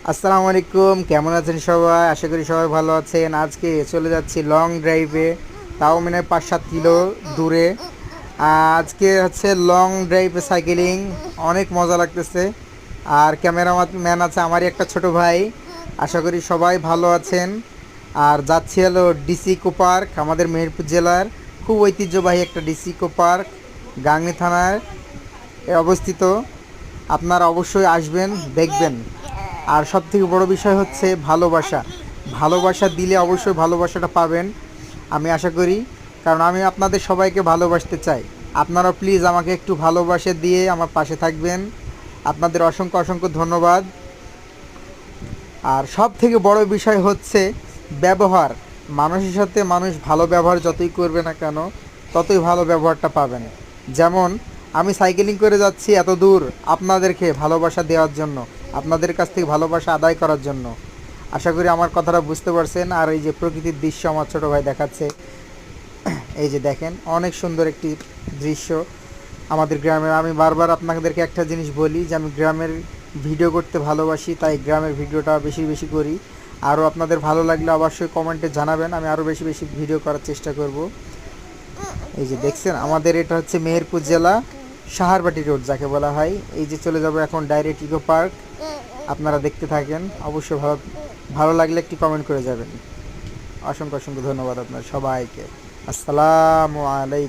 আসসালামু আলাইকুম, কেমন আছেন সবাই? আশা করি সবাই ভালো আছেন। আজকে চলে যাচ্ছি লং ড্রাইভে, তাও মানে ৫-৭ কিলো দূরে। আজকে হচ্ছে লং ড্রাইভে সাইকেলিং, অনেক মজা লাগতেছে। আর ক্যামেরাম্যান আছে আমারই একটা ছোট ভাই। আশা করি সবাই ভালো আছেন। আর যাচ্ছি হলো ডিসি ইকো পার্ক, আমাদের মেহেরপুর জেলার খুব ঐতিহ্যবাহী একটা ডিসি ইকো পার্ক, গাংনী থানায় অবস্থিত। আপনারা অবশ্যই আসবেন, দেখবেন। আর সবথেকে বড় বিষয় হচ্ছে ভালোবাসা। ভালোবাসা দিলে অবশ্যই ভালোবাসাটা পাবেন, আমি আশা করি। কারণ আমি আপনাদের সবাইকে ভালোবাসতে চাই। আপনারা প্লিজ আমাকে একটু ভালোবাসা দিয়ে আমার পাশে থাকবেন। আপনাদের অসংখ্য অসংখ্য ধন্যবাদ। আর সব থেকে বড় বিষয় হচ্ছে ব্যবহার। মানুষের সাথে মানুষ ভালো ব্যবহার যতই করবে না কেন, ততই ভালো ব্যবহারটা পাবেন। যেমন আমি সাইকেলিং করে যাচ্ছি এত দূর আপনাদেরকে ভালোবাসা দেওয়ার জন্য, আপনাদের কাছ থেকে ভালোবাসা আদায় করার জন্য। আশা করি আমার কথাটা বুঝতে পারছেন। আর এই যে প্রকৃতির দৃশ্য আমার ছোটো ভাই দেখাচ্ছে, এই যে দেখেন অনেক সুন্দর একটি দৃশ্য আমাদের গ্রামের। আমি বারবার আপনাদেরকে একটা জিনিস বলি যে আমি গ্রামের ভিডিও করতে ভালোবাসি, তাই গ্রামের ভিডিওটা বেশি বেশি করি। আরও আপনাদের ভালো লাগলে অবশ্যই কমেন্টে জানাবেন, আমি আরও বেশি বেশি ভিডিও করার চেষ্টা করব। এই যে দেখছেন আমাদের এটা হচ্ছে মেহেরপুর জেলা, সাহারবাটি রোড যাকে বলা হয়। এই যে চলে যাব এখন ডাইরেক্ট ইকো পার্ক। আপনারা দেখতে থাকেন, অবশ্যই ভালো ভালো লাগলে একটি কমেন্ট করে যাবেন। অসংখ্য অসংখ্য ধন্যবাদ আপনার সবাইকে। আসসালামু আলাইকুম।